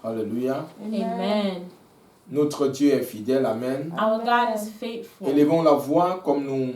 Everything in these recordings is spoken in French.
Alléluia. Amen. Notre Dieu est fidèle. Amen. Our God is faithful. Élevons la voix comme nous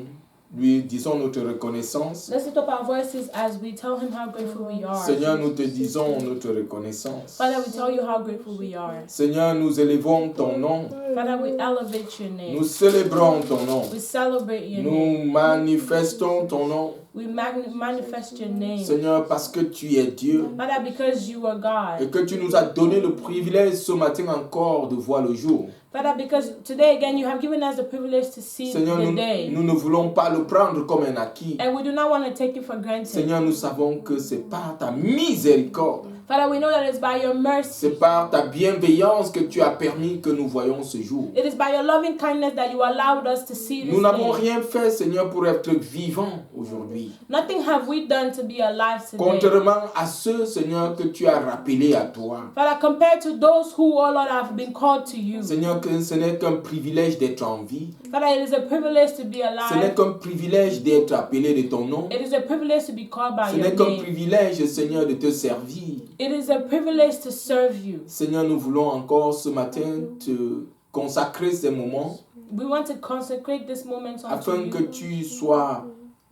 lui disons notre reconnaissance. Let's lift up our voices as we tell him how grateful we are. Seigneur, nous te disons notre reconnaissance. Father, we tell you how grateful we are. Seigneur, nous élevons ton nom. Father, we elevate your name. Nous célébrons ton nom. We celebrate your name. Nous manifestons ton nom. We manifest your name. Seigneur, parce que tu es Dieu Father, because you are et God. que tu nous as donné le privilège ce matin encore de voir le jour. Father, because today again you have given us the privilege to see Seigneur, the day. nous ne voulons pas le prendre comme un acquis. And we do not want to take it for granted. Seigneur, nous savons que c'est par ta miséricorde, Father, we know that it's by your mercy. c'est par ta bienveillance que tu as permis que nous voyions ce jour. It is by your loving kindness that you allowed us to see this Nous n'avons day. rien fait, Seigneur, pour être vivants aujourd'hui. Nothing have we done to be alive today. Contrairement à ceux, Seigneur, que tu as rappelés à toi. Father, compared to those who, oh Lord, have been called to you. Seigneur, que ce n'est qu'un privilège d'être en vie. Father, it is a privilege to be Ce n'est alive. qu'un privilège d'être appelé de ton nom. It is a privilege to be called by Ce your n'est qu'un name. privilège, Seigneur, de te servir. It is a privilege to serve you. Seigneur, nous voulons encore ce matin te consacrer ces moments We want to consecrate this moment unto afin que you. tu sois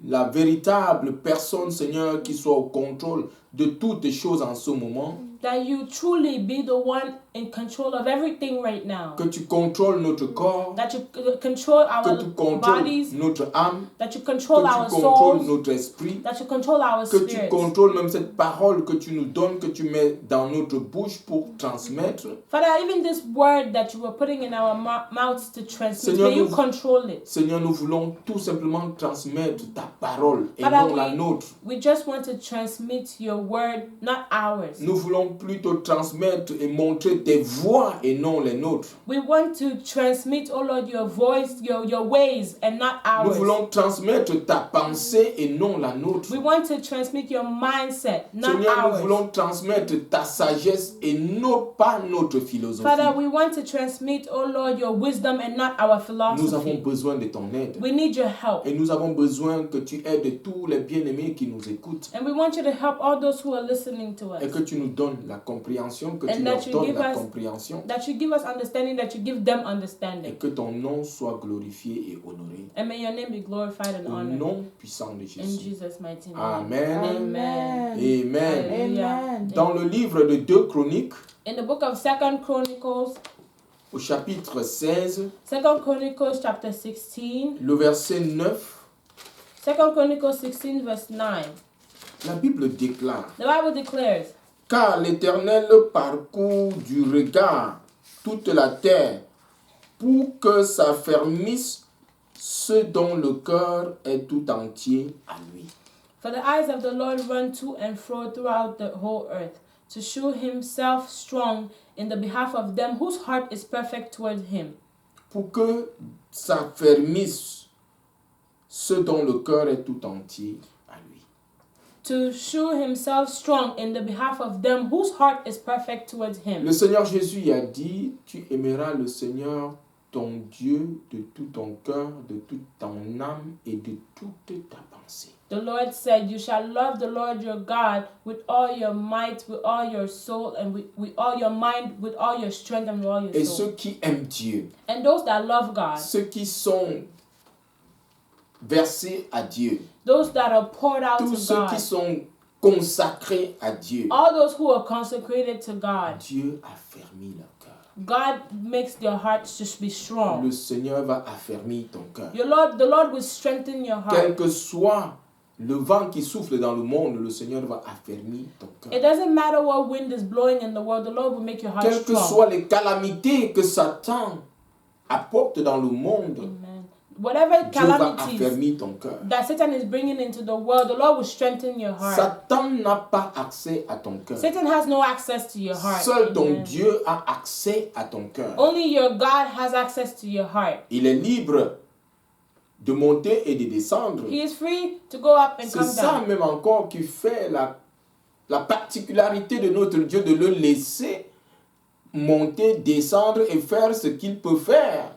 la véritable personne, Seigneur, qui soit au contrôle de toutes les choses en ce moment. That you truly be the one in control of everything right now. Que tu contrôles notre corps, That you control que our tu contrôles bodies. notre âme, That you que control our tu contrôles souls. notre esprit, That you control our que tu spirits. contrôles même cette parole que tu nous donnes, que tu mets dans notre bouche pour transmettre. Father, even this word that you were putting in our mouths to transmit, Seigneur, may you nous- control it. Seigneur, nous voulons tout simplement transmettre ta parole et Father, non la nôtre. we just want to transmit your word, not ours. Nous voulons plutôt transmettre et montrer tes voies et non les nôtres. We want to transmit, oh Lord, your voice, your ways, and not Nous ours. voulons transmettre ta pensée et non la nôtre. We want to transmit your mindset, not Seigneur, nous ours. voulons transmettre ta sagesse et non pas notre philosophie. Father, we want to transmit, oh Lord, your wisdom and not our Nous avons philosophy. besoin de ton aide. We need your help. Et nous avons besoin que tu aides tous les bien-aimés qui nous écoutent. And we want you to help all those who are listening to Et us. que tu nous donnes la compréhension, que tu And leur that you donnes give la us- compréhension. That you give us understanding, that you give them Et understanding. que ton nom soit glorifié et honoré. And may your name be glorified and Au honored. nom puissant de In Jésus. Jesus' mighty name. Amen. Amen. Amen. Hallelujah. Dans le livre de 2 Chroniques, In the book of 2 Chronicles, au chapitre 16, 2 Chronicles chapter 16, le verset 9, 2 Chronicles 16 verse 9, la Bible déclare: the Bible declares, Car l'Éternel parcourt du regard toute la terre pour que s'affermisse ce dont le cœur est tout entier à lui. For the eyes of the Lord run to and fro throughout the whole earth, to show himself strong in the behalf of them whose heart is perfect toward him. Pour que s'affermisse ce dont le cœur est tout entier à lui. To show himself strong in the behalf of them whose heart is perfect towards him. Le Seigneur Jésus a dit: Tu aimeras le Seigneur ton Dieu de tout ton cœur, de toute ton âme et de toute ta pensée. The Lord said, You shall love the Lord your God with all your might, with all your soul, and with all your mind, with all your strength, and with all your Et soul. ceux qui aiment Dieu, And those that love God, ceux qui sont versés à Dieu, those that are poured out tous to ceux qui God, sont consacrés à Dieu, all those who are consecrated to God, Dieu affermit leur cœur. God makes their hearts just be strong. Le Seigneur va affermir ton cœur. The Lord will strengthen your Quel heart. que soit le vent qui souffle dans le monde, le Seigneur va affermir ton It cœur. doesn't matter what wind is blowing in the world, the Lord will make your heart Quelles que strong. soient les calamités que Satan apporte dans le monde, Amen. Whatever Dieu va calamities affermir ton cœur. that Satan is bringing into the world, the Lord will strengthen your heart. Satan n'a pas accès à ton cœur. Satan has no access to your heart. Seul ton Amen. Dieu a accès à ton cœur. Only your God has access to your heart. Il est libre de monter et de descendre. He is free to go up and C'est come ça down. même encore qui fait la particularité de notre Dieu, de le laisser monter, descendre et faire ce qu'il peut faire.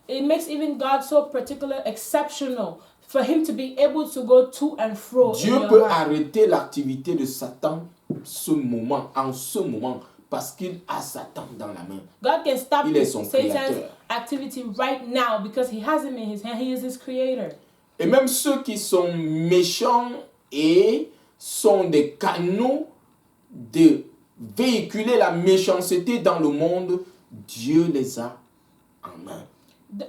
It makes even God so particular, exceptional, for him to be able to go to and fro in Dieu your peut heart. arrêter l'activité de Satan en ce moment, parce qu'il a Satan dans la main. God can stop Il est son Satan's créateur. activity right now because he has him in his hand. He is his creator. Et même ceux qui sont méchants et sont des canaux de véhiculer la méchanceté dans le monde, Dieu les a en main.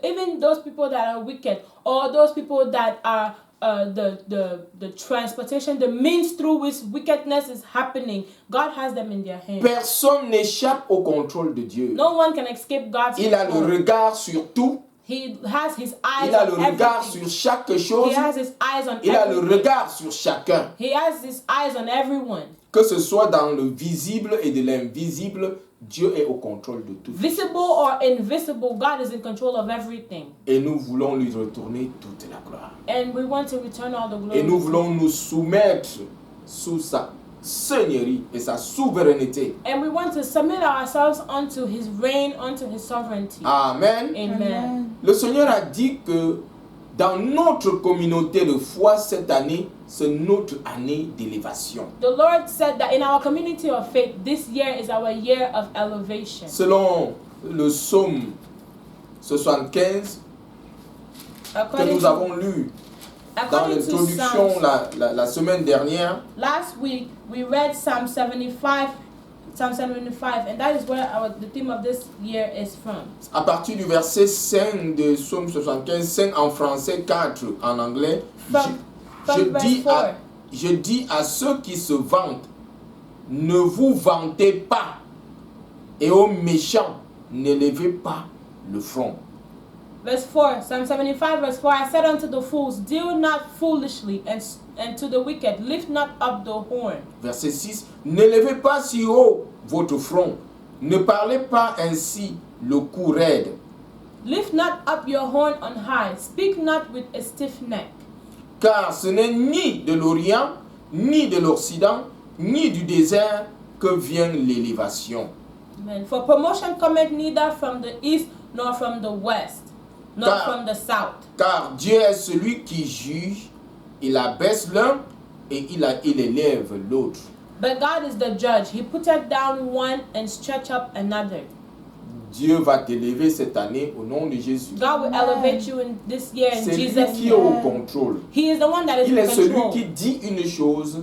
Even those people that are wicked, or those people that are the transportation, the means through which wickedness is happening, God has them in their hands. Personne n'échappe au contrôle de Dieu. No one can escape God's Il a le control. regard sur tout. He has his eyes Il a le on regard everything. sur chaque He chose. has his eyes on Il a le everything. regard sur chacun. He has his eyes on everyone. Que ce soit dans le visible et de l'invisible, Dieu est au contrôle de tout. Visible or invisible, God is in control of everything. Et nous voulons lui retourner toute la gloire. And we want to return all the glory. Et nous voulons nous soumettre sous sa seigneurie et sa souveraineté. And we want to submit ourselves unto his reign, unto his sovereignty. Amen. Amen. Le Seigneur a dit que dans notre communauté de foi, cette année, c'est notre année d'élévation. The Lord said that in our community of faith, this year is our year of elevation. Selon le psaume 75 que According nous to, avons lu dans according to l'introduction Psalms, la semaine dernière, last week we read Psalm 75, and that is where the theme of this year is from. à partir du verset 5 de psaume 75, 5 en français, 4 en anglais, From verse 4. je dis à ceux qui se vantent, ne vous vantez pas, et aux méchants, ne levez pas le front. Verse 4, Psalm 75, verse 4, I said unto the fools, deal not foolishly, and to the wicked, lift not up the horn. Verset 6, ne levez pas si haut votre front, ne parlez pas ainsi le cou raide, Lift not up your horn on high, speak not with a stiff neck. car ce n'est ni de l'Orient, ni de l'Occident, ni du désert que vient l'élévation. Amen. For promotion cometh neither from the east, nor from the west, nor Car- from the south. Car Dieu est celui qui juge, il abaisse l'un et il élève l'autre. But God is the judge. He putteth down one and stretch up another. Dieu va t'élever cette année au nom de Jésus. God will elevate you in this year in C'est lui Jesus' qui est au name. contrôle. He is the one that is Il in est celui control. qui dit une chose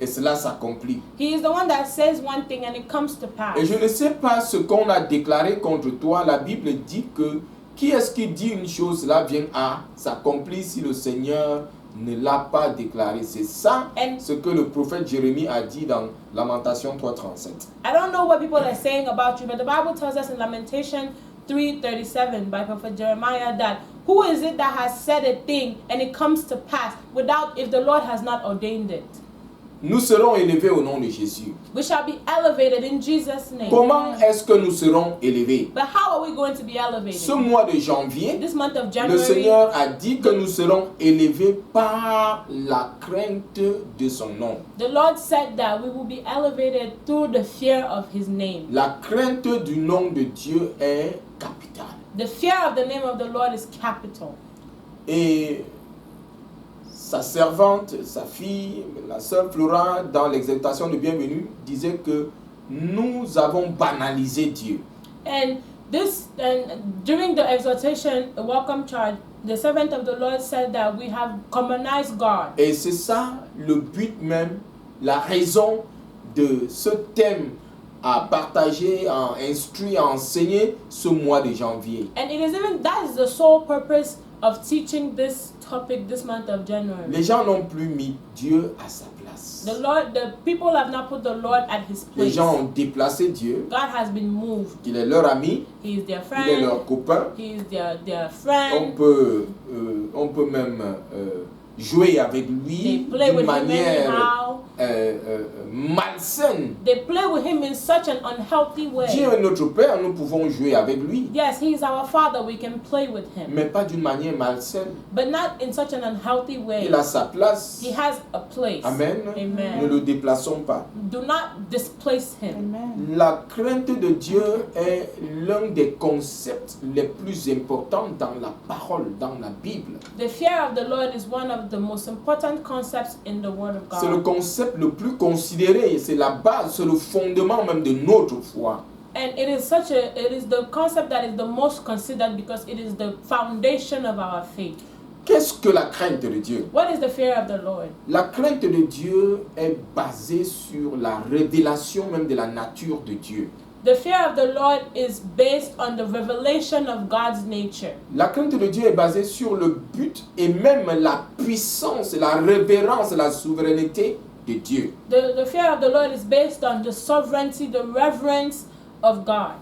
et cela s'accomplit. He is the one that says one thing and it comes to pass. Et je ne sais pas ce qu'on a déclaré contre toi. La Bible dit que qui est-ce qui dit une chose, cela vient à s'accomplir si le Seigneur ne l'a pas déclaré. C'est ça And- ce que le prophète Jérémie a dit dans Lamentation 3:37. I don't know what people are saying about you, but the Bible tells us in Lamentation 3:37 by Prophet Jeremiah that who is it that has said a thing and it comes to pass without if the Lord has not ordained it? Nous serons élevés au nom de Jésus. We shall be elevated in Jesus' name. Comment est-ce que nous serons élevés? But how are we going to be elevated? Ce mois de janvier, This month of le January, Seigneur a dit que nous serons élevés par la crainte de son nom. the Lord said that we will be elevated through the fear of His name. La crainte du nom de Dieu est capitale. The fear of the name of the Lord is capital. Et sa servante, sa fille, la sœur Flora, dans l'exaltation de bienvenue, disait que nous avons banalisé Dieu. And during the exhortation, the welcome charge, the servant of the Lord said that we have commonized God. Et c'est ça le but même, la raison de ce thème à partager, à instruire, à enseigner ce mois de janvier. And it is even that is the sole purpose of teaching this topic this month of January. Les gens n'ont plus mis Dieu à sa place. The people have not put the Lord at His Les place. gens ont déplacé Dieu. God has been moved. Il est leur ami, He is their il est friend. leur copain. He is their On friend. peut même jouer avec They lui play d'une with him manière anyhow. malsaine. They play with him in such an unhealthy way. Dieu est notre Père, nous pouvons jouer avec lui, Yes, He is our Father. We can play with Him, mais pas d'une manière malsaine. but not in such an unhealthy way. Il a sa place. He has a place. Amen. Amen. Ne le déplaçons pas. Do not displace Him. Amen. La crainte de Dieu est l'un des concepts les plus importants dans la parole, dans la Bible. The fear of the Lord is one of the most important concepts in the Word of C'est le God. concept concept le plus considéré, c'est la base, c'est le fondement même de notre foi. And it is the concept that is the most considered because it is the foundation of our faith. Qu'est-ce que la crainte de Dieu? What is the fear of the Lord? La crainte de Dieu est basée sur la révélation même de la nature de Dieu. The fear of the Lord is based on the revelation of God's nature. La crainte de Dieu est basée sur le but et même la puissance, la révérence, la souveraineté de Dieu. The fear of the Lord is based on the sovereignty, the reverence of God.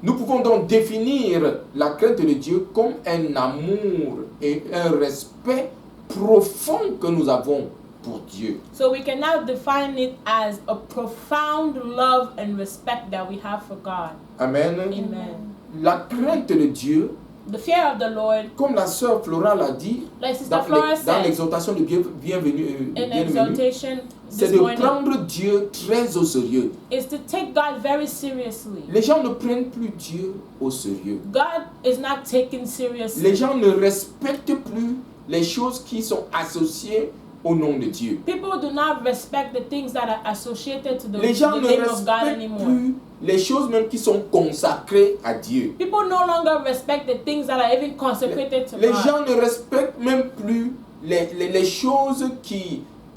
Nous pouvons donc définir la crainte de Dieu comme un amour et un respect profond que nous avons pour Dieu. So we can now define it as a profound love and respect that we have for God. Amen. Amen. La crainte de Dieu, The fear of the Lord, comme la sœur Flora l'a dit like Sister dans Flora said l'exhortation de bienvenue, in bienvenue, exaltation c'est this de morning, prendre Dieu très au sérieux. is to take God very seriously. Les gens ne prennent plus Dieu au sérieux. God is not taken seriously. Les gens ne respectent plus les choses qui sont associées au nom de Dieu. People do not respect the things that are associated to the Les gens ne name of God respectent anymore. plus les choses même qui sont consacrées à Dieu. People no longer respect the things that are even consecrated to Les God. gens ne respectent même plus les choses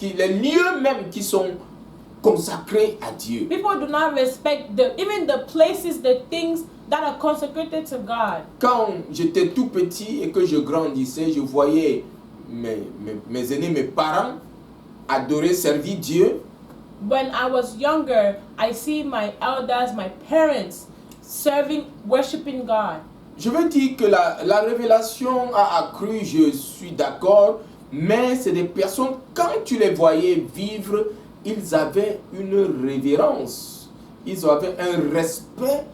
les lieux même qui sont consacrés à Dieu. People do not respect even the places, the things that are consecrated to God. Quand j'étais tout petit et que je grandissais, je voyais mes aînés, mes parents adorer, servir Dieu. When I was younger, I see my elders, my parents serving, worshiping God. Je veux dire que la révélation a accru, je suis d'accord, mais c'est des personnes, quand tu les voyais vivre, ils avaient une révérence, ils avaient un respect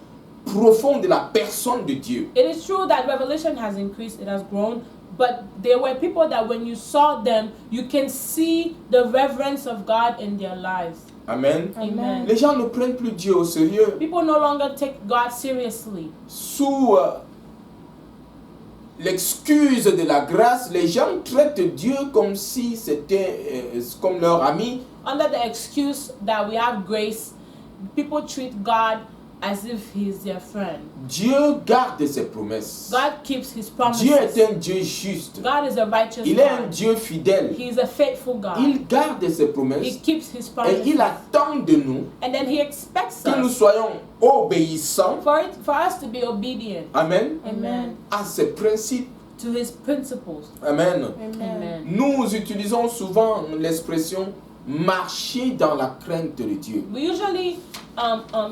profond de la personne de Dieu. It is true that revelation has increased, it has grown, but there were people that when you saw them, you can see the reverence of God in their lives. Amen. Amen. Les gens ne prennent plus Dieu au sérieux. People no longer take God seriously. Sous l'excuse de la grâce, les gens traitent Dieu comme si c'était comme leur ami. Under the excuse that we have grace, people treat God as if he's their friend. Dieu garde ses promesses. God keeps his promises. Dieu est un Dieu juste. God is a righteous Il est un God. Dieu fidèle. He is a faithful God. Il garde ses He promesses keeps his et promises. il attend de nous And then he expects que nous us soyons obéissants. for us to be obedient. Amen. Amen. À ses principes. To his principles. Amen. Amen. Nous utilisons souvent l'expression marcher dans la crainte de Dieu. We usually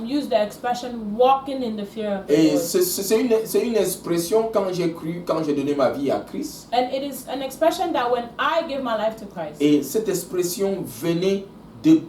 use the expression walking in the fear of the Et Lord. c'est une expression quand j'ai donné ma vie à Christ. And it is an expression that when I give my life to Christ, Et cette expression venait de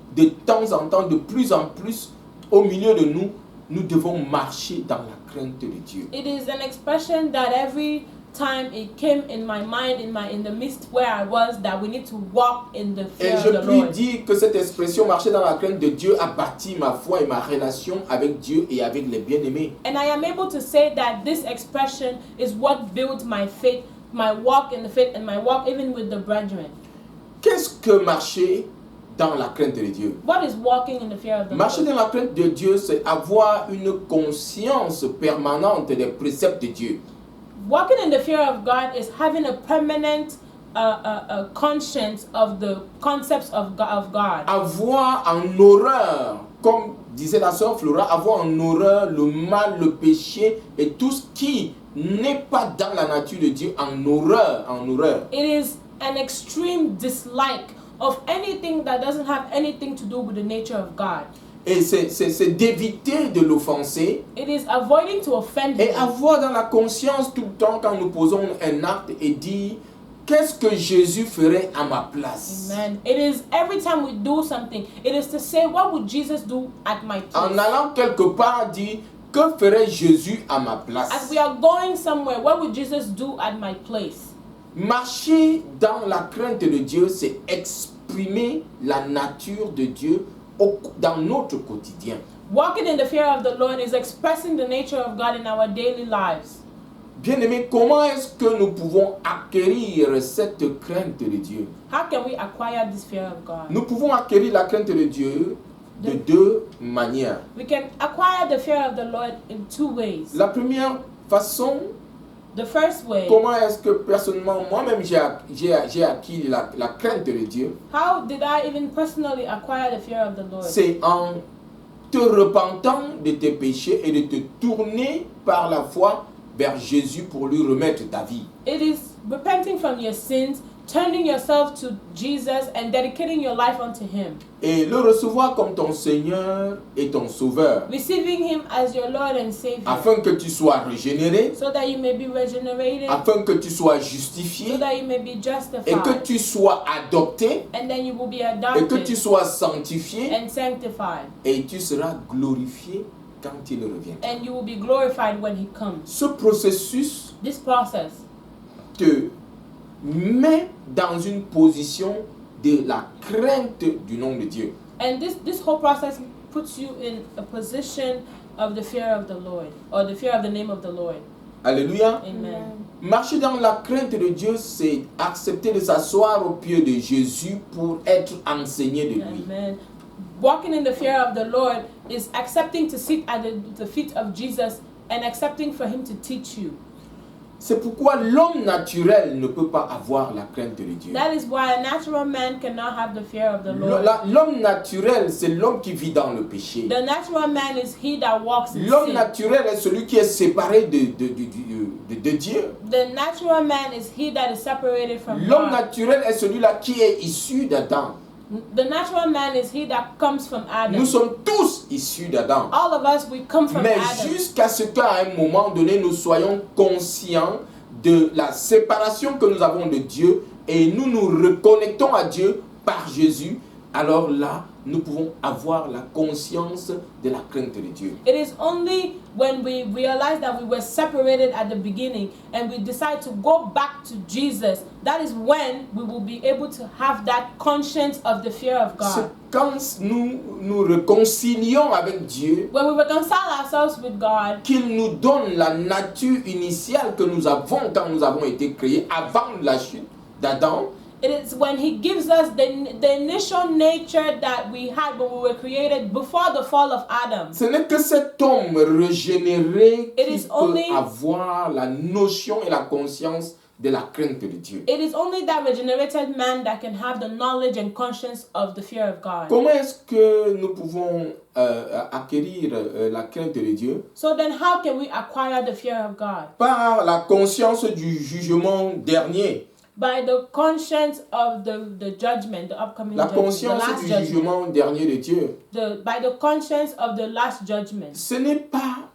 temps en temps, de plus en plus, au milieu de nous, nous devons marcher dans la crainte de Dieu. it is an expression that every time it came in my mind, in the midst where I was, that we need to walk in the Et fear je of the puis Lord. dire que cette expression marcher dans la crainte de Dieu a bâti ma foi et ma relation avec Dieu et avec les bien-aimés. And I am able to say that this expression is what builds my faith, my walk in the faith, and my walk even with the brethren. Qu'est-ce que marcher dans la crainte de Dieu? What is walking in the fear of the Marcher Lord? dans la crainte de Dieu, c'est avoir une conscience permanente des préceptes de Dieu. Walking in the fear of God is having a permanent conscience of the concepts of God. Avoir en horreur, comme disait la sœur Flora, avoir en horreur le mal, le péché et tout ce qui n'est pas dans la nature de Dieu, en horreur, en horreur. It is an extreme dislike of anything that doesn't have anything to do with the nature of God. Et c'est d'éviter de l'offenser It is avoiding to offend et him. avoir dans la conscience tout le temps quand nous posons un acte et dire qu'est-ce que Jésus ferait à ma place. Amen. It is every time we do something, it is to say, what would Jesus do at my En place? allant quelque part dire que ferait Jésus à ma place. As we are going somewhere, what would Jesus do at my place? Marcher dans la crainte de Dieu, c'est exprimer la nature de Dieu dans notre quotidien. Walking in the fear of the Lord is expressing the nature of God in our daily lives. Bien-aimés, comment est-ce que nous pouvons acquérir cette crainte de Dieu? How can we acquire this fear of God? Nous pouvons acquérir la crainte de Dieu de deux manières. We can acquire the fear of the Lord in two ways. La première façon, The first way, comment est-ce que personnellement, moi-même, j'ai acquis la crainte de Dieu? how did I even personally acquire the fear of the Lord? C'est en te repentant de tes péchés et de te tourner par la foi vers Jésus pour lui remettre ta vie. It is repenting from your sins, turning yourself to Jesus and dedicating your life unto Him. Et le recevoir comme ton Seigneur et ton Sauveur, Receiving Him as your Lord and Savior. afin que tu sois régénéré, So that you may be regenerated, afin que tu sois so justifié, that you may be et que justified, tu sois adopté, and then you will be et que tu adopted sois sanctifié, and sanctified, et tu seras glorifié quand il revient. and you will be glorified when He comes. Ce processus This process te met dans une position de la crainte du nom de Dieu. and this whole process puts you in a position of the fear of the Lord, or the fear of the name of the Lord. Alléluia. Amen. Marcher dans la crainte de Dieu, c'est accepter de s'asseoir aux pieds de Jésus pour être enseigné de lui. Amen. Walking in the fear of the Lord is accepting to sit at the feet of Jesus and accepting for Him to teach you. C'est pourquoi l'homme naturel ne peut pas avoir la crainte de Dieu. That is why a natural man cannot have the fear of the Lord. L'homme naturel, c'est l'homme qui vit dans le péché. The natural man is he that walks in L'homme sin. naturel est celui qui est séparé de Dieu. The natural man is he that is separated from L'homme God. naturel est celui-là qui est issu d'Adam. The natural man is he that comes from Adam. Nous sommes tous issus d'Adam. All of us, we come from Mais Adam. jusqu'à ce qu'à un moment donné, nous soyons conscients de la séparation que nous avons de Dieu et nous nous reconnectons à Dieu par Jésus, alors là, nous pouvons avoir la conscience de la crainte de Dieu. It is only when we realize that we were separated at the beginning and we decide to go back to Jesus, that is when we will be able to have that conscience of the fear of C'est God. quand nous nous réconcilions avec Dieu When we reconcile ourselves with God, qu'il nous donne la nature initiale que nous avons quand nous avons été créés avant la chute d'Adam. it is when He gives us the initial nature that we had when we were created before the fall of Adam. Ce n'est que cet homme régénéré It qui is peut only- avoir la notion et la conscience de la crainte de Dieu. It is only that regenerated man that can have the knowledge and conscience of the fear of God. Comment est-ce que nous pouvons acquérir la crainte de Dieu? So then how can we acquire the fear of God? Par la conscience du jugement dernier. By the conscience of the judgment, the upcoming La judgment, the conscience last du judgment. jugement dernier de Dieu. By the conscience of the last judgment. Ce n'est pas,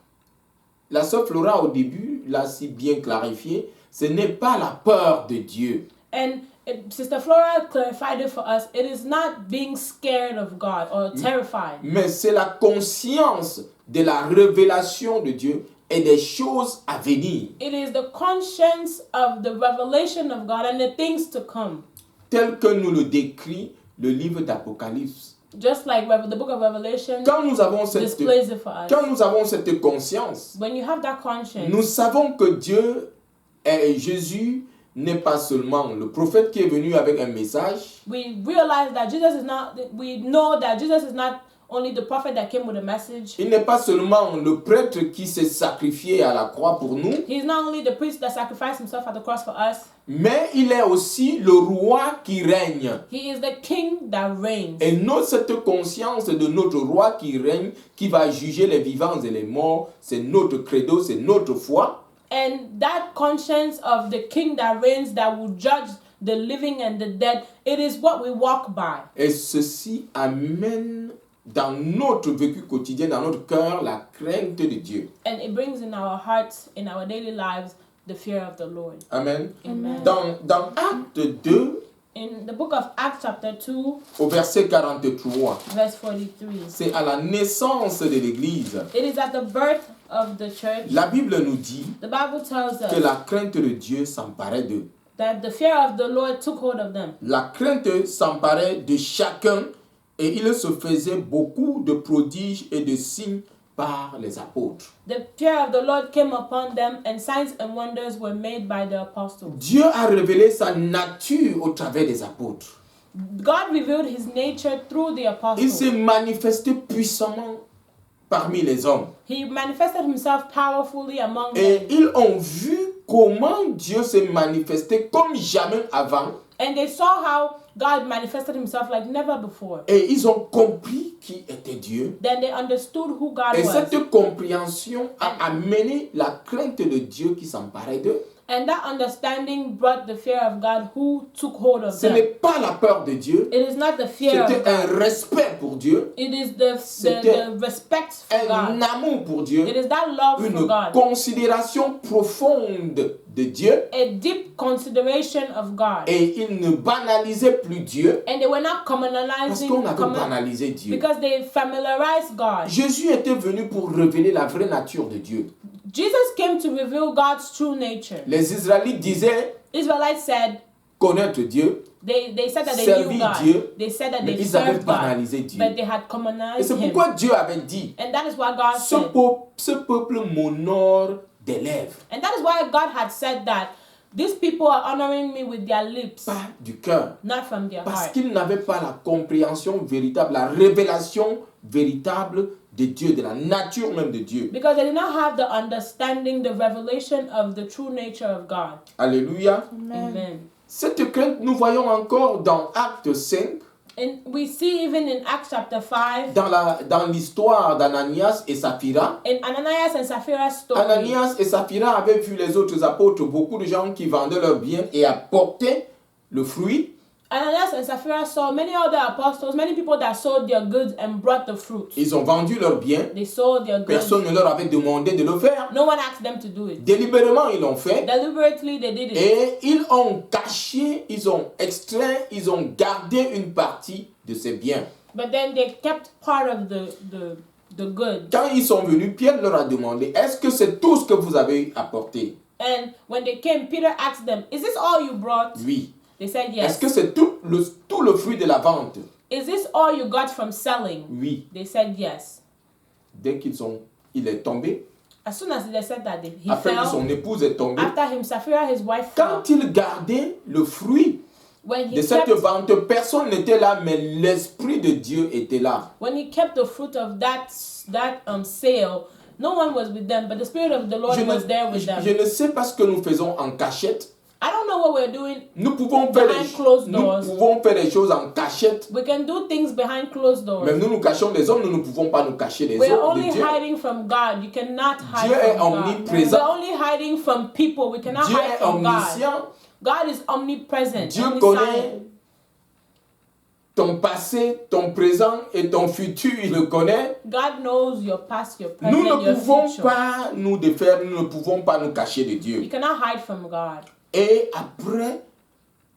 la sœur Flora au début l'a si bien clarifié, ce n'est pas la peur de Dieu. And Sister Flora clarified it for us. It is not being scared of God or terrified. Mais c'est la conscience de la révélation de Dieu et des choses à venir, It is the conscience of the revelation of God and the things to come. tel que nous le décrit le livre d'Apocalypse. Just like the book of Revelation Quand nous avons cette, displays it for us. quand nous avons cette conscience, When you have that conscience, nous savons que Dieu et Jésus n'est pas seulement le prophète qui est venu avec un message, we realize that Jesus is not, we know that Jesus is not only the prophet that came with a message. il n'est pas seulement le prêtre qui s'est sacrifié à la croix pour nous, He's not only the priest that sacrificed himself at the cross for us. mais il est aussi le roi qui règne. He is the king that reigns. Et nous, cette conscience de notre roi qui règne, qui va juger les vivants et les morts, c'est notre credo, c'est notre foi. And that conscience of the king that reigns, that will judge the living and the dead, it is what we walk by. Et ceci amène dans notre vécu quotidien, dans notre cœur, la crainte de Dieu. And it brings in our hearts, in our daily lives, the fear of the Lord. Amen. Amen. Dans Acte 2, In the book of Acts chapter 2, au verset 43, verse 43, c'est à la naissance de l'Église. it is at the birth of the church. La Bible nous dit The Bible tells que us la crainte de Dieu s'emparait d'eux. that the fear of the Lord took hold of them. La crainte s'emparait de chacun et il se faisait beaucoup de prodiges et de signes par les apôtres. The fear of the Lord came upon them, and signs and wonders were made by the apostles. Dieu a révélé sa nature au travers des apôtres. God revealed his nature through the Il apostles. s'est manifesté puissamment parmi les hommes. He manifested himself powerfully among Et them. ils ont vu comment Dieu s'est manifesté comme jamais avant. And they saw how God manifested himself like never before. Et ils ont compris qui était Dieu. Then they understood who God Et was. cette compréhension a amené la crainte de Dieu qui s'emparait d'eux. And that understanding brought the fear of God who took hold of Ce them. n'est pas la peur de Dieu. It is not the fear of C'était un God. respect pour Dieu. It is the C'était respect for Un God. amour pour Dieu. It is that love for Une God. considération profonde de Dieu. A deep consideration of God. Et ils ne banalisaient plus Dieu. And they were not Parce communalizing qu'on avait banalisé Dieu. because they familiarized God. Jésus était venu pour révéler la vraie nature de Dieu. Jesus came to reveal God's true nature. Les Israélites disaient Israelites said connaître Dieu, they said that they Servir knew God. Dieu, They said that mais they ils avaient served God, banalisé Dieu. but they had Et communized c'est him. pourquoi Dieu avait dit, And that is why God ce said, peuple m'honore des lèvres, and that is why God had said that these people are honoring me with their lips, pas du cœur. not from their Parce heart. qu'ils n'avaient pas la compréhension véritable, la révélation véritable de Dieu, de la nature même de Dieu. Because they did not have the understanding, the revelation of the true nature of God. Alléluia. Amen. Cette crainte, nous voyons encore dans Actes 5, And we see even in Acts chapter 5, dans l'histoire d'Ananias et Saphira. in Ananias and Sapphira's story, Ananias et Saphira avaient vu les autres apôtres, beaucoup de gens qui vendaient leurs biens et apportaient le fruit. Ananias and Sapphira saw many other apostles, many people that sold their goods and brought the fruit. Ils ont vendu leurs biens. They sold their goods. Personne ne leur avait demandé de le faire. No one asked them to do it. Délibérément, ils l'ont fait. Deliberately, they did it. Et ils ont caché, ils ont extrait, ils ont gardé une partie de ces biens. But then they kept part of the goods. Quand ils sont venus, Pierre leur a demandé, est-ce que c'est tout ce que vous avez apporté? And when they came, Peter asked them, "Is this all you brought?" Oui. They said Est-ce yes. que c'est tout le fruit de la vente? Is this all you got from selling? Oui. They said yes. Dès il est tombé, As soon as they said that, he après que son fell. épouse est tombée, After him, Sapphira, his wife, fell. quand il gardait le fruit When de he cette kept, vente, personne n'était là, mais l'Esprit de Dieu était là. when he kept the fruit of that sale, no one was with them, but the Spirit of the Lord was there with them. Je ne sais pas ce que nous faisons en cachette. I don't know what we're doing. Nous pouvons faire Behind closed doors. des choses en cachette. We can do things behind closed doors. Mais nous cachons des hommes, nous ne pouvons pas nous cacher des We're hommes de only Dieu. hiding from God. You cannot hide Dieu est from God. omniprésent. We're only hiding from people. We cannot Dieu hide est from God. omniscient. God is omnipresent. Dieu omniscient. connaît ton passé, ton présent et ton futur, il le connaît. God knows your past, your Nous present, ne your pouvons future. pas nous défaire, nous ne pouvons pas nous cacher de Dieu. You cannot hide from God. Et après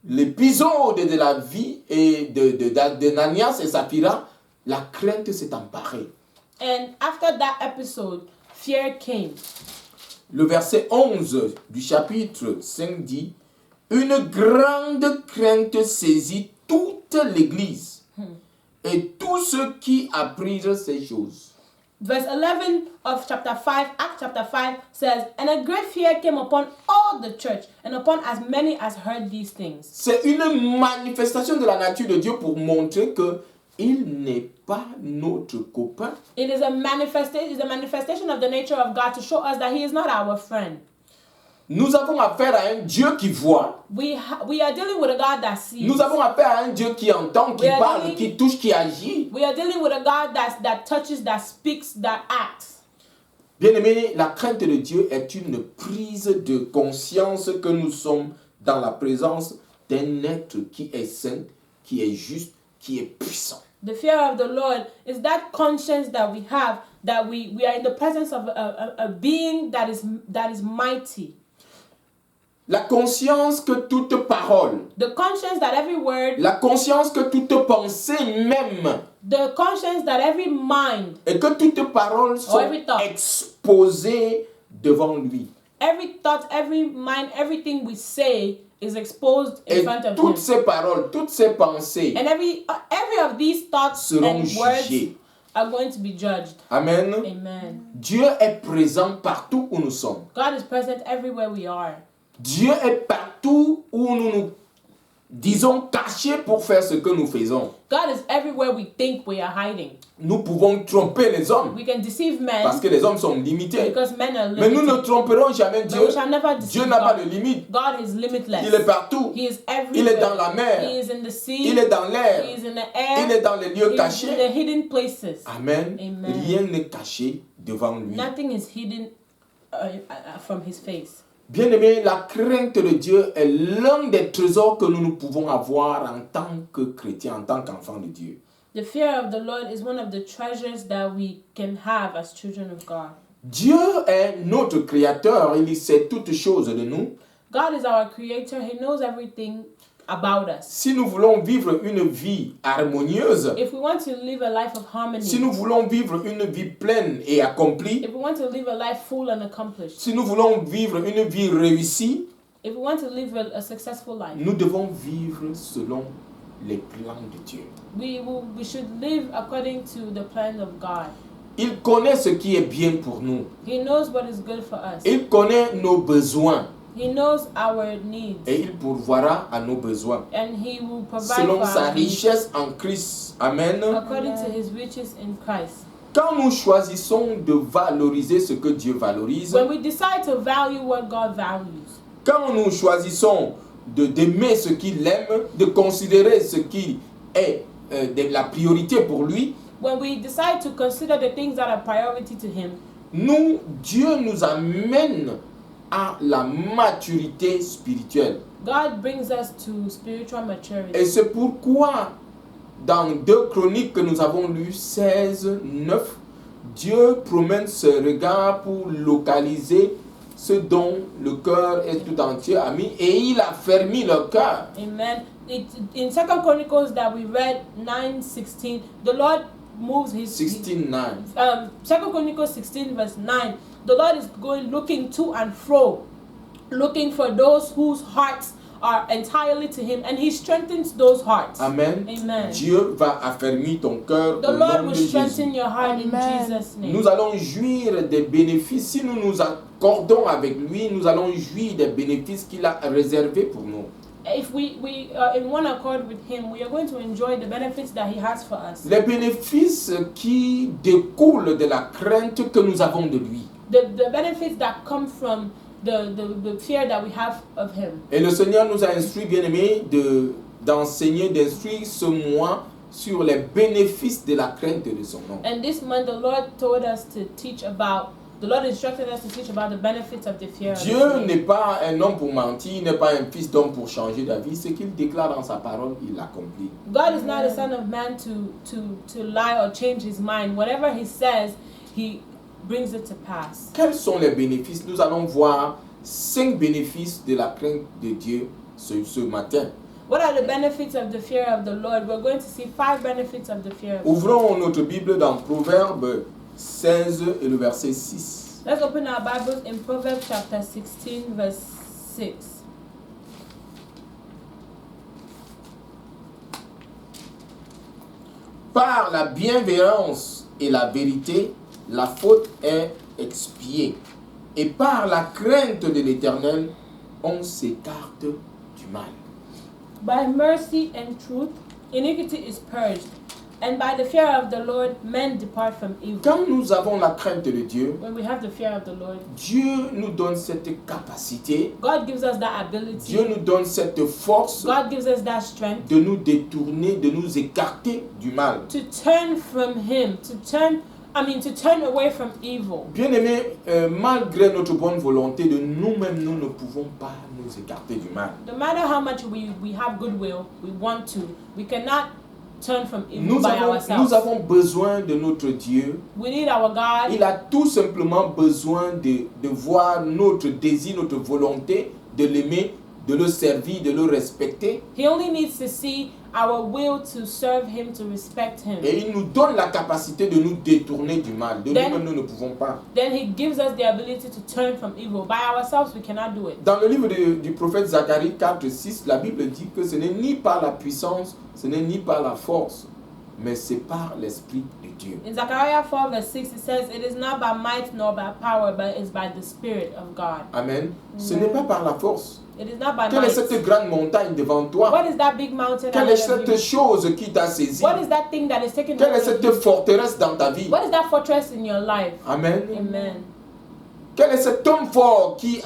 l'épisode de la vie et d'Ananias et Saphira, la crainte s'est emparée. And after that episode, fear came. Le verset 11 du chapitre 5 dit, « Une grande crainte saisit toute l'Église et tous ceux qui apprirent ces choses. » Verse 11 of chapter 5, Acts chapter 5 says, "And a great fear came upon all the church and upon as many as heard these things." C'est une manifestation de la nature de Dieu pour montrer que il n'est pas notre copain. It is a manifestation of the nature of God to show us that He is not our friend. Nous avons affaire à un Dieu qui voit. We are dealing with a God that sees. Nous avons affaire à un Dieu qui entend, qui We are parle, dealing- qui touche, qui agit. We are dealing with a God that touches, that speaks, that acts. Bien-aimé, la crainte de Dieu est une prise de conscience que nous sommes dans la présence d'un être qui est saint, qui est juste, qui est puissant. The fear of the Lord is that conscience that we have, that we are in the presence of a being that is mighty. La conscience que toute parole, The conscience that every word, la conscience que toute pensée même, the conscience that every mind, et que toutes paroles sont every thought. exposées devant lui. every thought, every mind, everything we say is exposed in Et front of toutes Him. ces paroles, toutes ces pensées And every of these thoughts seront and words jugées. are going to be judged. Amen. Amen. Dieu est présent partout où nous sommes. God is present everywhere we are. Dieu est partout où nous nous disons cachés pour faire ce que nous faisons. God is everywhere we think we are hiding. Nous pouvons tromper les hommes We can deceive men parce que les hommes sont limités. because men are Mais nous limited. ne tromperons jamais But Dieu. we shall never Dieu deceive n'a pas God. de limite. God is limitless. Il est partout. He is Il est dans everywhere. la mer. He is in the sea. Il est dans He l'air. is in the Il air. est dans les lieux He is in cachés. the hidden places. Amen. Amen. Rien n'est caché devant lui. Nothing is hidden from his face. Bien-aimé, la crainte de Dieu est l'un des trésors que nous pouvons avoir en tant que chrétiens, en tant qu'enfants de Dieu. The fear of the Lord is one of the treasures that we can have as children of God. Dieu est notre créateur, il sait toutes choses de nous. God is our creator. He knows everything about us. Si nous voulons vivre une vie harmonieuse, If we want to live a life of harmony, si nous voulons vivre une vie pleine et accomplie, if we want to live a life full and accomplished, si nous voulons vivre une vie réussie, if we want to live a successful life, nous devons vivre selon les plans de Dieu. we should live according to the plan of God. Il connaît ce qui est bien pour nous. He knows what is good for us. Il connaît nos besoins He knows our needs. et il pourvoira à nos besoins. And he will provide Selon for sa our needs richesse en Christ. Amen. according to his riches in Christ. Quand nous choisissons de valoriser ce que Dieu valorise, When we decide to value what God values, quand nous choisissons d'aimer ce qu'il aime, de considérer ce qui est de la priorité pour lui, when we decide to consider the things that are priority to him, Dieu nous amène à la maturité spirituelle. God brings us to spiritual Et maturity. c'est pourquoi dans 2 Chroniques que nous avons lu 16, 9, Dieu promène ce regard pour localiser ce dont le cœur est tout entier ami et il a fermé leur cœur. Amen. In 2 Chronicles that we read 9:16, the Lord moves his 16:9. 2 Chronicles 16 verse 9. The Lord is going looking to and fro, looking for those whose hearts are entirely to him, and he strengthens those hearts. Amen. Amen. Dieu va affermir ton cœur The au Lord nom will de Jésus. strengthen your heart in Amen. Jesus' name. Nous allons jouir des bénéfices. Si nous nous accordons avec lui, nous allons jouir des bénéfices qu'il a réservés pour nous. If we are in one accord with him, we are going to enjoy the benefits that he has for us. Les bénéfices qui découlent de la crainte que nous avons de lui. The benefits that come from the fear that we have of him. Et le Seigneur nous a instruit, bien-aimés, d'instruire ce mois sur les bénéfices de la crainte de son nom. And this month, the Lord told us to teach about. The Lord instructed us to teach about the benefits of the fear. of his Dieu name. n'est pas un homme pour mentir, il n'est pas un fils d'homme pour changer d'avis. Ce qu'il déclare dans sa parole, il l'accomplit. God is not a son of man to lie or change his mind. Whatever he says, he brings it to pass. Quels sont les bénéfices? Nous allons voir 5 bénéfices de la crainte de Dieu ce matin. What are the benefits of the fear of the Lord? We're going to see 5 benefits of the fear of the Lord. Ouvrons notre Bible dans Proverbes 16 et le verset 6. Let's open our Bibles in Proverbs chapter 16, verse 6. Par la bienveillance et la vérité, la faute est expiée. Et par la crainte de l'Éternel, on s'écarte du mal. By mercy and truth, iniquity is purged, and by the fear of the Lord, men depart from evil. Quand nous avons la crainte de Dieu, When we have the fear of the Lord, Dieu nous donne cette capacité, God gives us that ability. Dieu nous donne cette force God gives us that strength de nous détourner, de nous écarter du mal. to turn from Him, to turn away from evil. Bien-aimés, malgré notre bonne volonté de nous-mêmes, nous ne pouvons pas nous écarter du mal. No matter how much we have goodwill, we cannot turn from evil by ourselves. Nous avons besoin de notre Dieu. We need our God. Il a tout simplement besoin de voir notre désir, notre volonté de l'aimer, de le servir, de le respecter. He only needs to see our will to serve Him, to respect Him. Et il nous donne la capacité de nous détourner du mal. De Then- nous-mêmes, nous ne pouvons pas. Then He gives us the ability to turn from evil. By ourselves, we cannot do it. Dans le livre du prophète Zacharie 4, 6, la Bible dit que ce n'est ni par la puissance, ce n'est ni par la force, mais c'est par l'Esprit de Dieu. In Zechariah 4 verse 6 it says, "It is not by might nor by power, but it's by the Spirit of God." Amen. Ce n'est pas par la force. It is not by Quelle est might. cette grande montagne devant toi? What is that big mountain Quelle est ahead of you? cette chose qui t'a saisi? What is that thing that is taking Quelle est hold of cette you? forteresse dans ta vie? What is that fortress in your life? Amen. Amen. Quel est cet homme fort qui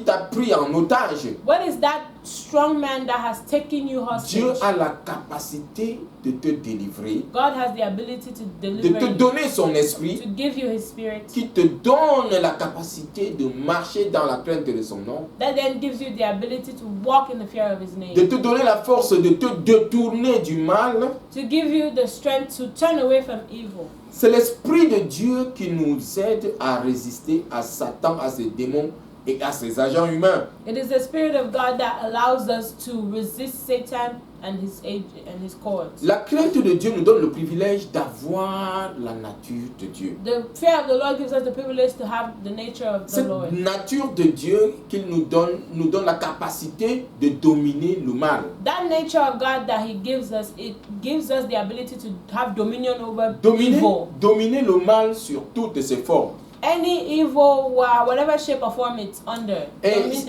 t'a pris en otage? What is that strong man that has taken you Dieu hostage? a la capacité de te délivrer, God has the ability to de deliver te you, donner son esprit, to give you His Spirit, qui te donne la capacité de marcher dans la crainte de son nom, that then gives you the ability to walk in the fear of His de name, te donner la force de te détourner du mal. to give you the strength to turn away from evil. C'est l'Esprit de Dieu qui nous aide à résister à Satan, à ses démons et à ses agents humains. It is the Spirit of God that allows us to resist Satan and his courts. La crainte de Dieu nous donne le privilège d'avoir la nature de Dieu. The fear of the Lord gives us the privilege to have the nature of the Cette Lord. nature de Dieu qu'il nous donne la capacité de dominer le mal. That nature of God that He gives us, it gives us the ability to have dominion over evil. Dominer le mal sur toutes ses formes. Any evil, whatever shape or form it's under,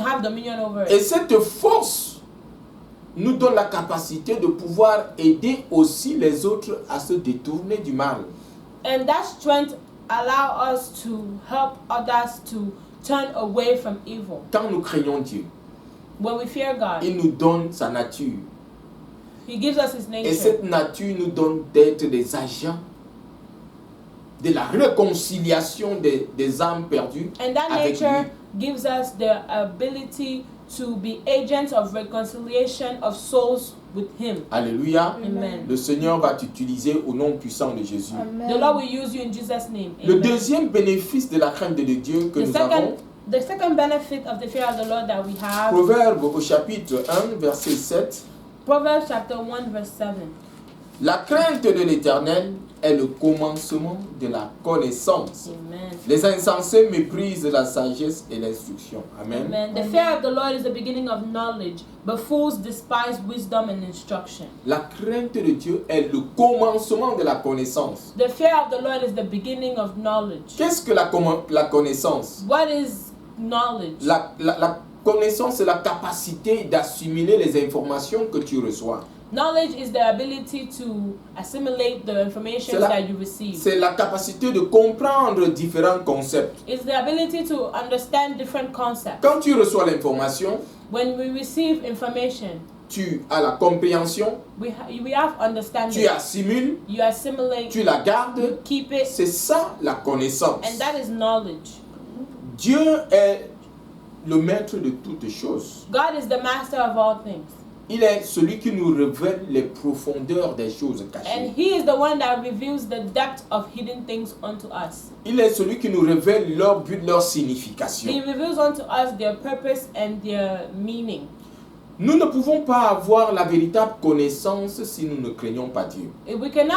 have dominion over Et it. cette force nous donne la capacité de pouvoir aider aussi les autres à se détourner du mal. And that strength allow us to help others to turn away from evil. Quand nous craignons Dieu, When we fear God, il nous donne sa nature. He gives us His Et nature. cette nature nous donne d'être des agents de la réconciliation des âmes perdues And that avec nature lui. gives us the ability to be agents of reconciliation of souls with Him. Alléluia. Amen. Le Seigneur va t'utiliser au nom puissant de Jésus. The Lord will use you in Jesus' name. Le Amen. deuxième bénéfice de la crainte de Dieu que The nous avons, second benefit of the fear of the Lord that we have, Proverbe au chapitre 1, verset 7. Proverbs chapter 1 verse 7. La crainte de l'Éternel est le commencement de la connaissance. Amen. Les insensés méprisent la sagesse et l'instruction. Amen. Amen. The fear of the Lord is the beginning of knowledge, but fools despise wisdom and instruction. La crainte de Dieu est le commencement de la connaissance. The fear of the Lord is the beginning of knowledge. Qu'est-ce que la connaissance? What is knowledge? La connaissance, c'est la capacité d'assimiler les informations que tu reçois. Knowledge is the ability to assimilate the information that you receive. C'est la capacité de comprendre différents concepts. It's the ability to understand different concepts. Quand tu reçois l'information, When we receive information, tu as la compréhension, we have understanding. tu assimiles, You assimilate, tu la gardes. you keep it, C'est ça la connaissance. and that is knowledge. Dieu est le maître de toutes choses. God is the master of all things. Il est celui qui nous révèle les profondeurs des choses And cachées. He is the one that reveals the depth of hidden things unto us. Il est celui qui nous révèle leur but, leur He signification. reveals unto us their purpose and their meaning. Nous ne pouvons pas avoir la véritable connaissance si nous ne craignons pas Dieu. We can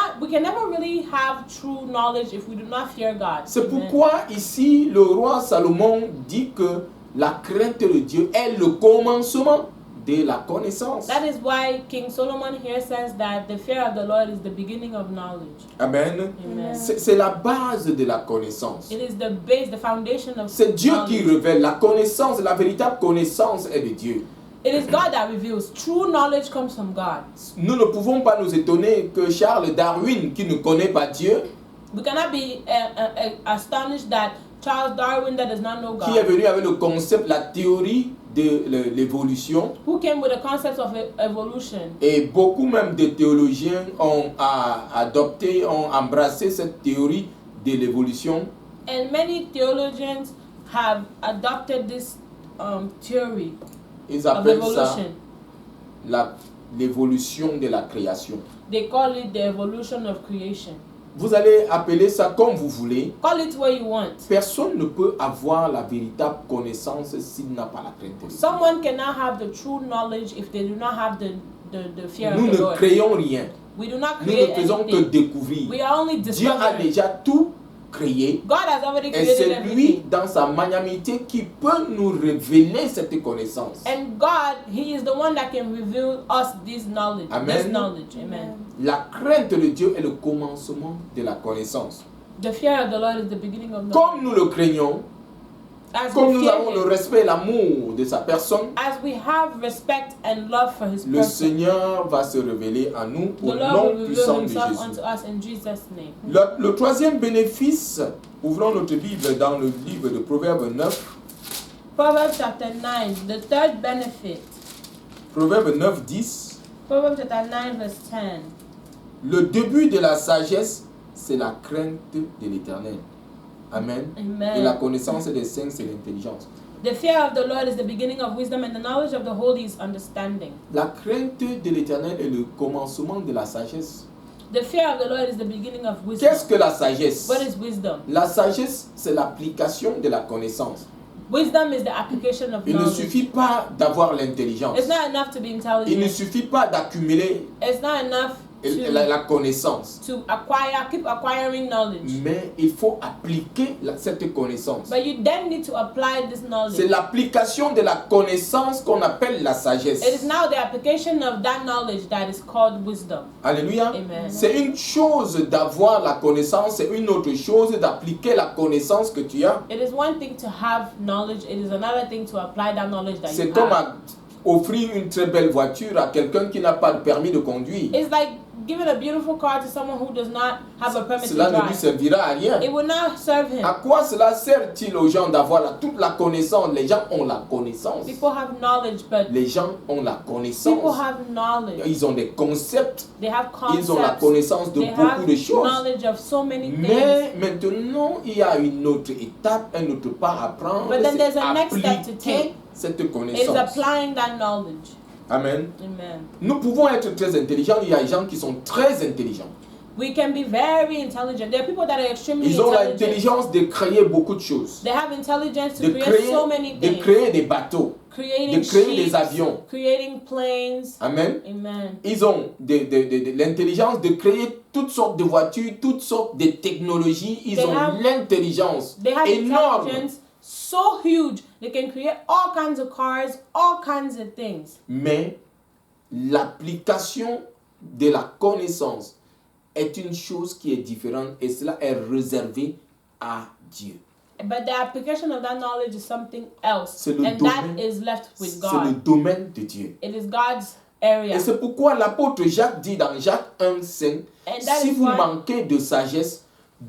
never really have true knowledge if we do not fear God. C'est Amen. pourquoi ici le roi Salomon dit que la crainte de Dieu est le commencement de la connaissance. That is why King Solomon here says that the fear of the Lord is the beginning of knowledge. Amen. Amen. C'est la base de la connaissance. It is the base, the foundation of C'est Dieu qui knowledge. révèle. La connaissance, la véritable connaissance est de Dieu. It is God that reveals. True knowledge comes from God. Nous ne pouvons pas nous étonner que Charles Darwin, qui ne connaît pas Dieu, We cannot be astonished that Charles Darwin, that does not know qui est God, venu avec le concept, la théorie de l'évolution, who came with the concept of evolution, et beaucoup même de théologiens ont adopté, ont embrassé cette théorie de l'évolution. and many theologians have adopted this theory Ils of appellent ça evolution. l'évolution de la création. They call it the evolution of creation. Vous allez appeler ça comme vous voulez. Call it what you want. Personne ne peut avoir la véritable connaissance s'il n'a pas la crainte de Dieu. Someone cannot have the true knowledge if they do not have the fear Nous of the ne Lord. créons rien. We do not Nous create ne faisons que anything. découvrir. We are only Dieu a discovering. déjà tout créé. God has already Et created c'est lui, everything. dans sa magnanimité, qui peut nous révéler cette connaissance. And God, He is the one that can reveal us this knowledge. Amen. This knowledge. Amen. La crainte de Dieu est le commencement de la connaissance. The fear of the Lord is the beginning of knowledge. Comme nous le craignons, As comme we nous fear avons le Him, respect et l'amour de sa personne, as we have respect and love for His le person, Seigneur va se révéler à nous the au Lord nom will reveal puissant de Himself Jésus. unto us in Jesus' name. Le troisième bénéfice, ouvrons notre Bible dans le livre de Proverbes 9, Proverbs chapter 9, the third benefit. Proverbes 9, 10. Proverbs chapter 9, verse 10. Le début de la sagesse, c'est la crainte de l'Éternel. Amen. Amen. Et la connaissance des saints, c'est l'intelligence. The fear of the Lord is the beginning of wisdom, and the knowledge of the holy is understanding. La crainte de l'Éternel est le commencement de la sagesse. The fear of the Lord is the beginning of wisdom. Qu'est-ce que la sagesse? What is wisdom? La sagesse, c'est l'application de la connaissance. Wisdom is the application of Il ne knowledge. suffit pas d'avoir l'intelligence. It's not enough to be Il ne intelligent. suffit pas d'accumuler It's not enough la connaissance. to acquire, keep acquiring knowledge. Mais il faut appliquer cette connaissance. But you then need to apply this C'est knowledge. l'application de la connaissance qu'on appelle la sagesse. It is now the application of that knowledge that is called wisdom. Alléluia. Amen. C'est une chose d'avoir la connaissance, c'est une autre chose d'appliquer la connaissance que tu as. It is one thing to have knowledge, it is another thing to apply that knowledge that C'est you comme have. offrir une très belle voiture à quelqu'un qui n'a pas de permis de conduire. It's like giving a beautiful car to someone who does not have a permit to Cela ne lui drive. servira à rien. It will not serve him. À quoi cela sert-il aux gens d'avoir toute la connaissance? Les gens ont la connaissance. People have knowledge, but Les gens ont la people connaissance. have knowledge. Ils ont des concepts. They have Ils ont la concepts. connaissance de They beaucoup have de choses. knowledge of so many things. Mais maintenant, il y a une autre étape, un autre pas à prendre. But then C'est there's a next step to appliquer take. cette It is connaissance. applying that knowledge. Amen. Amen. Nous pouvons être très intelligents. Il y a des gens qui sont très intelligents. We can be very intelligent. There are people that are extremely Ils ont intelligent. l'intelligence de créer beaucoup de choses. They have intelligence to De create so many de things. créer des bateaux. Creating de créer des ships, avions. creating planes. Amen. Amen. Ils ont de l'intelligence de créer toutes sortes de voitures, toutes sortes de technologies. Ils They ont have- l'intelligence They have énorme. intelligence so huge. They can create all kinds of cars, all kinds of things. Mais l'application de la connaissance est une chose qui est différente et cela est réservé à Dieu. But the application of that knowledge is something else. C'est le And domaine- that is left with C'est le God. domaine de Dieu. It is God's area. Et c'est pourquoi l'apôtre Jacques dit dans Jacques 1,5, And that si is vous why- manquez de sagesse,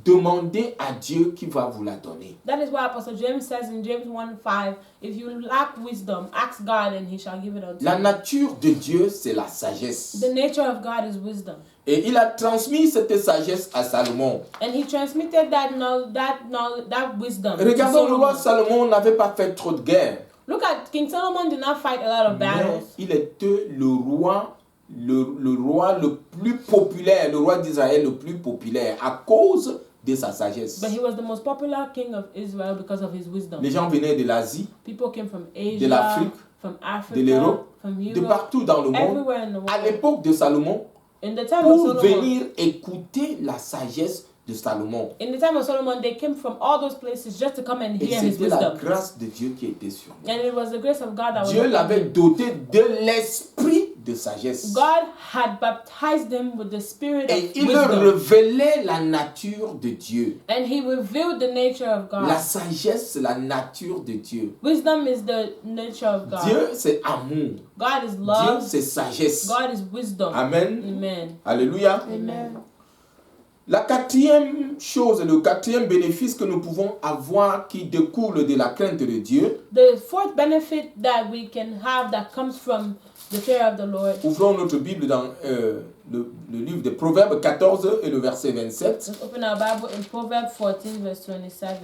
demandez à Dieu qui va vous la donner. That is why Apostle James says in James 1:5, if you lack wisdom, ask God and he shall give it unto La you. nature de Dieu, c'est la sagesse. The nature of God is wisdom. Et il a transmis cette sagesse à Salomon. And he transmitted that wisdom. to Regardons, le roi Solomon. Salomon n'avait pas fait trop de guerres. Look at King Solomon did not fight a lot of Mais battles. il était le roi le plus populaire, le roi d'Israël le plus populaire à cause de sa sagesse. But he was the most popular king of Israel because of his wisdom. Les gens venaient de l'Asie, People came from Asia, de l'Afrique, from de Africa, l'Europe, from de Europe, partout dans le monde, everywhere in the world. à l'époque de Salomon, In the time of pour Solomon, venir écouter la sagesse de Salomon. in the time of Solomon, they came from all those places just to come and Et hear his c'était la wisdom. grâce de Dieu qui était sur lui. And it was the grace of God that was Dieu upon l'avait him. doté de l'esprit de sagesse. God had baptized them with the spirit Et of il leur wisdom. révélait la nature de Dieu. And he revealed the nature of God. La sagesse, c'est la nature de Dieu. Wisdom is the nature of God. Dieu, c'est amour. God is Dieu, love. c'est sagesse. God is wisdom. Amen. Amen. Alléluia. Amen. La quatrième chose, le quatrième bénéfice que nous pouvons avoir qui découle de la crainte de Dieu, The fourth benefit that we can have that comes from the fear of the Lord. ouvrons notre Bible dans le livre de Proverbes 14 et le verset 27. Let's open our Bible in Proverbs 14, verse 27.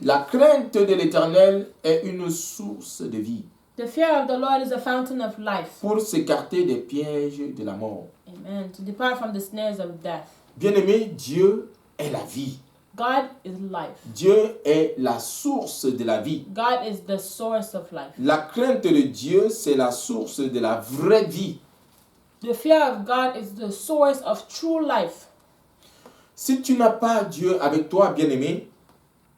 La crainte de l'Éternel est une source de vie The fear of the Lord is a fountain of life. pour s'écarter des pièges de la mort. Amen. To depart from the snares of death. Bien-aimé, Dieu est la vie. God is life. Dieu est la source de la vie. God is the source of life. La crainte de Dieu, c'est la source de la vraie vie. The fear of God is the source of true life. Si tu n'as pas Dieu avec toi, bien-aimé,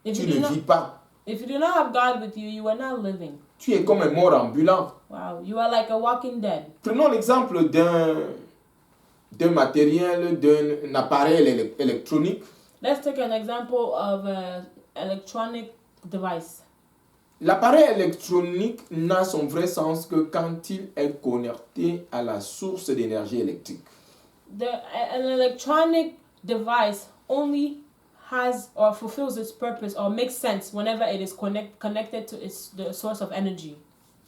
If tu you, do ne not, vis pas. if you do not have God with you, you are not living. Tu es comme un mort ambulant. Wow, you are like a walking dead. Prenons l'exemple d'un matériel, d'un appareil électronique. Let's take an example of an electronic device. L'appareil électronique n'a son vrai sens que quand il est connecté à la source d'énergie électrique. An electronic device only has or fulfills its purpose or makes sense whenever it is connected to the source of energy.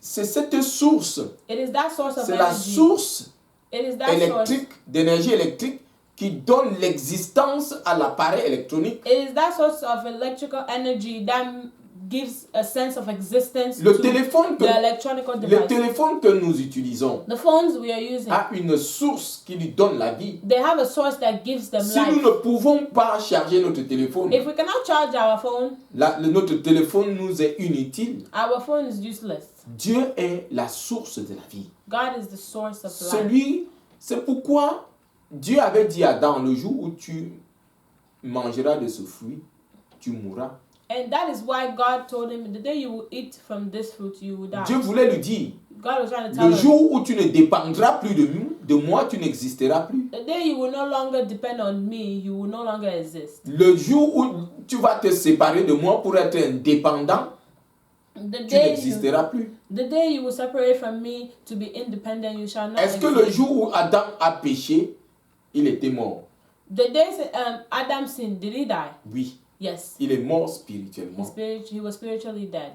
C'est cette source, It is that source of c'est energy. la source It is that électrique, d'énergie électrique qui donne l'existence à l'appareil électronique. It is that source of electrical energy that gives a sense of existence Le to téléphone the electronic le device. téléphone que nous utilisons The phones we are using, a une source qui lui donne la vie. they have a source that gives them Si nous life. ne pouvons pas charger notre téléphone, If we cannot charge our phone, notre téléphone nous est inutile. our phone is useless. Dieu est la source de la vie. God is the source of life. C'est pourquoi Dieu avait dit à Adam, le jour où tu mangeras de ce fruit, tu mourras. And that is why God told him, the day you will eat from this fruit, you will die. Dieu voulait lui dire, God was trying to tell le him, jour où tu ne dépendras plus de moi, tu n'existeras plus. the day you will no longer depend on me, you will no longer exist. Le jour où tu vas te séparer de moi pour être indépendant, The tu day n'existeras plus. The day you will separate from me to be independent, you shall not Est-ce que exist. le jour où Adam a péché, il était mort? The day Adam sinned, did he die? Oui, Yes. il est mort spirituellement. He was spiritually dead.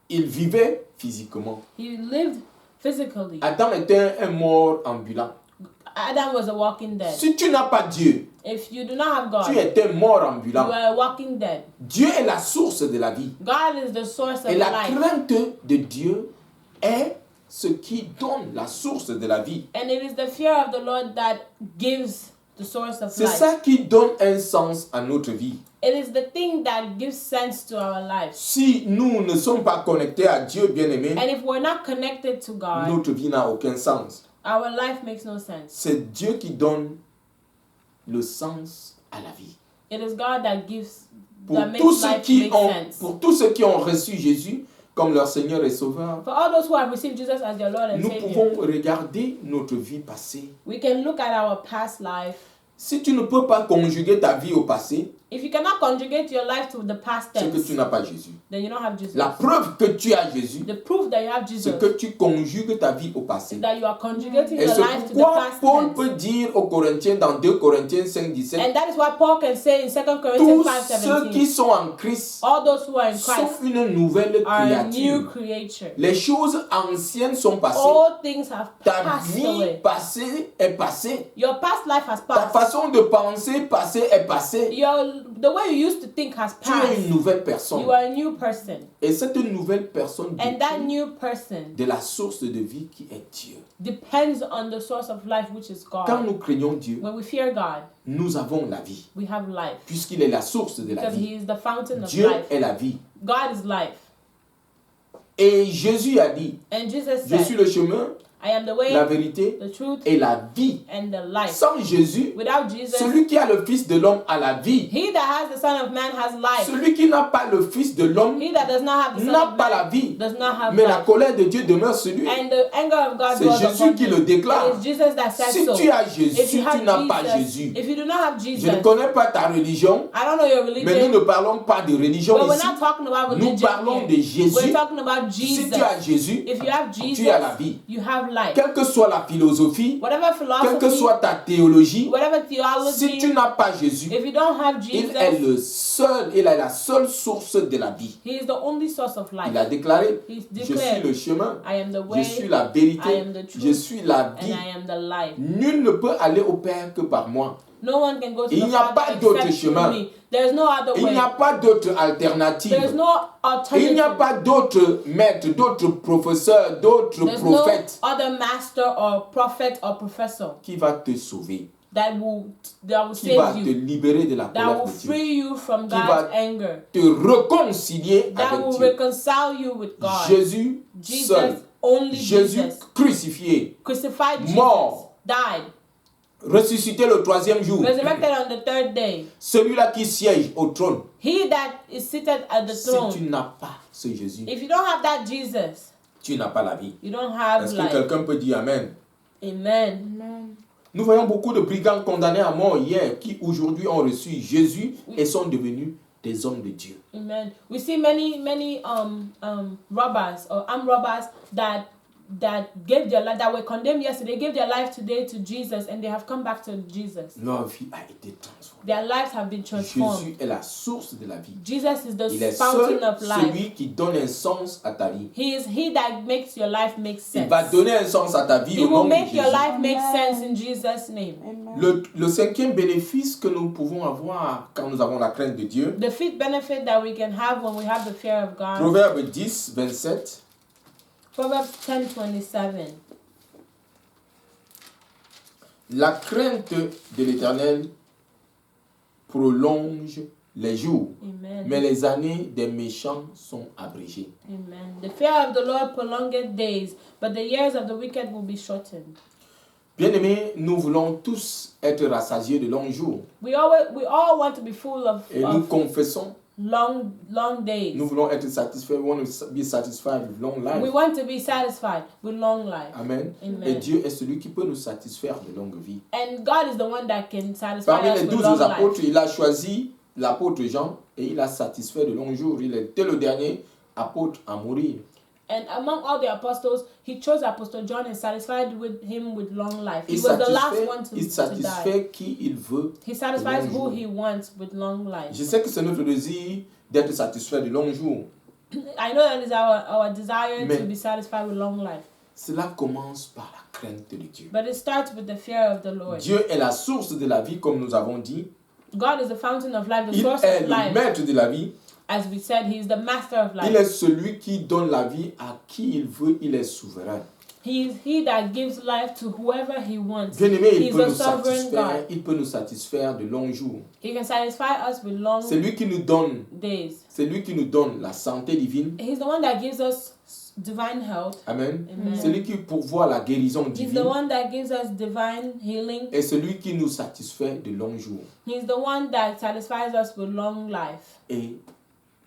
Il vivait physiquement. He lived physically. Adam était un mort ambulant. Adam was a walking dead. Si tu n'as pas Dieu, If you do not have God, tu es un mort you ambulant. are a walking dead. Dieu est la source de la vie. God is the source of Et la life. crainte de Dieu est ce qui donne la source de la vie. And it is the fear of the Lord that gives the source of C'est life. ça qui donne un sens à notre vie. It is the thing that gives sense to our lives. Si nous ne sommes pas connectés à Dieu, bien-aimé, And if we're not connected to God, notre vie n'a aucun sens. our life makes no sense. C'est Dieu qui donne le sens à la vie. It is God that gives, Pour that makes tous ceux life qui make ont, sense. pour tous ceux qui ont reçu Jésus comme leur Seigneur et Sauveur, For all those who have received Jesus as their Lord and nous Savior, pouvons regarder notre vie passée. we can look at our past life. Si tu ne peux pas conjuguer ta vie au passé, If you cannot conjugate your life to the past c'est que tense, tu n'as pas Jésus. then you don't have Jesus. La preuve que tu as Jésus, The proof that you have Jesus c'est que tu conjugues ta vie au passé. is that you are conjugating Et your c'est life to the pourquoi past Paul tense. peut dire aux Corinthiens dans 2 Corinthiens 5, 17, And that is why Paul can say in 2 Corinthians tous 5, ceux qui 17, sont en Christ all those who are in sont Christ une nouvelle are a new créature. creature. Les choses anciennes sont passées. All things have Ta passed vie away. passée est passée. Your past life has Ta passed. façon de penser passée est passée. The way you used to think has Tu es passed. une nouvelle personne. You are a new person. Et cette nouvelle personne And that dépend new person de la source de vie qui est Dieu. depends on the source of life, which is Quand God. nous craignons Dieu, When we fear God, nous avons la vie. we have life. Puisqu'il est la source de la Because vie. He is the fountain of Dieu life. est la vie. God is life. Et Jésus a dit, And Jesus je suis said, le chemin, I am the way, la vérité the truth, et la vie. and the life. Sans Jésus, Without Jesus, celui qui a le Fils de l'homme a la vie. he that has the Son of Man has life. Celui qui n'a pas le Fils de l'homme He that does not have the Son n'a of pas la Man vie. does not have Mais la life. colère de Dieu demeure sur lui. And the anger of God C'est dwells Jésus upon qui him. le déclare. It is Jesus that says Si so. tu as If Jésus, you have tu n'as pas Jesus, Jésus. if you do not have Je Jesus, ne connais pas ta religion, I don't know your mais nous religion, ne parlons pas de religion but we're ici. not talking about Nous religion parlons here. de Jésus. We're talking about Si Jesus. tu as Jésus, If you have tu Jesus, as la vie. you have life. Quelle que soit la philosophie, Whatever quelle que philosophy, soit ta théologie, whatever si theology, tu n'as pas Jésus, if you don't have il est Jesus, la seule source de la vie. He is the only source of life. Il a déclaré, He's je suis declared, le chemin, I am the je way, suis la I vérité, am the truth, je suis la and vie. I am the life. Nul ne peut aller au Père que par moi. No one can go to Il the n'y a pas Father d'autre except through chemin. me. There is no other Il way. n'y a pas d'autre There is alternative. no Il n'y a alternative. pas d'autres maîtres, d'autres professeurs, d'autres There's no prophètes other master or prophet or professor qui va te sauver, that will qui va save te you, libérer de la that colère will de Dieu, free you from Qui God's va anger, te réconcilier that avec will Dieu. reconcile you with God. Jésus Jesus, seul, only Jésus Jesus, crucifié, crucified Jesus, mort, died, ressuscité le troisième jour. resurrected on the third day. Celui-là qui siège au trône. He that is seated at the Si throne. tu n'as pas ce Jésus, If you don't have that Jesus, tu n'as pas la vie. you don't have Est-ce que life. quelqu'un peut dire Amen? Amen. Nous voyons beaucoup de brigands condamnés à mort hier qui aujourd'hui ont reçu Jésus et sont devenus des hommes de Dieu. Amen. We see many robbers or armed robbers that gave their life, that were condemned yesterday, gave their life today to Jesus, and they have come back to Jesus. Leur vie a été transformée. Their lives have been transformed. Jésus est la source de la vie. Jesus is Il est the fountain seul of life. celui qui donne un sens à ta vie. He is he that makes your life make Il sense. va donner un sens à ta vie He au nom will de make your Jésus. life make sense in Jesus' name. Le cinquième bénéfice que nous pouvons avoir quand nous avons la crainte de Dieu, The fifth benefit that we can have when we have the fear of God. Proverbe 10, 27. Proverbs 10:27. La crainte de l'Éternel prolonge les jours, Amen. mais les années des méchants sont abrégées. Amen. The fear of the Lord prolongeth days, but the years of the wicked will be shortened. Bien-aimés, nous voulons tous être rassasiés de longs jours. We all want to be full of Et nous confessons, long days. nous voulons être satisfaits. We want to be satisfied with long life. We want to be satisfied with long life. Amen. Amen. Et Dieu est celui qui peut nous satisfaire de longue vie. And God is the one that can satisfy Parmi us les with 12 long life. apôtres, il a choisi l'apôtre Jean et il a satisfait de longs jours. Il était le dernier apôtre à mourir. And among all the apostles, he chose Apostle John and satisfied him with long life. He Il was the last satisfait, one to il die. satisfait qui il veut. He satisfies de who longs he jours. wants with long life. Je sais que c'est notre désir d'être satisfait de longs jours. I know that is our desire Mais- to be satisfied with long life. Cela commence par la crainte de Dieu. But it starts with the fear of the Lord. Dieu est la source de la vie, comme nous avons dit. God is the fountain of life, the Il source est of le life. maître de la vie. As we said, he is the master of Il life. est celui qui donne la vie à qui il veut. Il est souverain. He is he that gives life to whoever he wants. Bien-aimé, He il is peut a nous sovereign satisfaire. God. Il peut nous satisfaire de longs jours. He can satisfy us with long C'est lui qui nous donne, days. c'est lui qui nous donne la santé divine. He's the one that gives us divine health. Amen. Amen. C'est lui qui pourvoit la guérison He's the divine. one that gives us divine healing. Et celui qui nous satisfait de longs jours. He's the one that satisfies us with long life. Et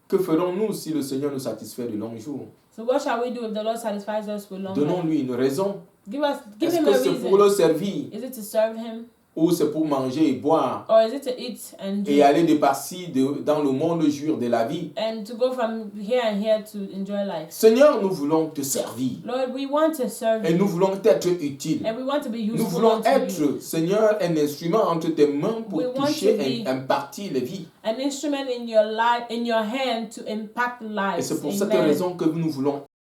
que ferons-nous si le Seigneur nous satisfait de longs jours? So what shall we do if the Lord satisfies us with long life? Donnons-lui une raison. Give Est-ce him que a c'est reason. pour le servir Is it to serve him? ou c'est pour manger et boire Or is it to eat and et drink? aller de par-ci dans le monde jour de la vie? And to go from here and here to enjoy life. Seigneur, nous voulons te servir Lord, we want to serve et you. nous voulons être utiles. And we want to be Nous useful voulons unto you. être, Seigneur, un instrument entre tes mains pour We want toucher to be- et impartir les vies. An instrument in your life, in your hand to impact Et lives. c'est pour cette Amen. raison que nous voulons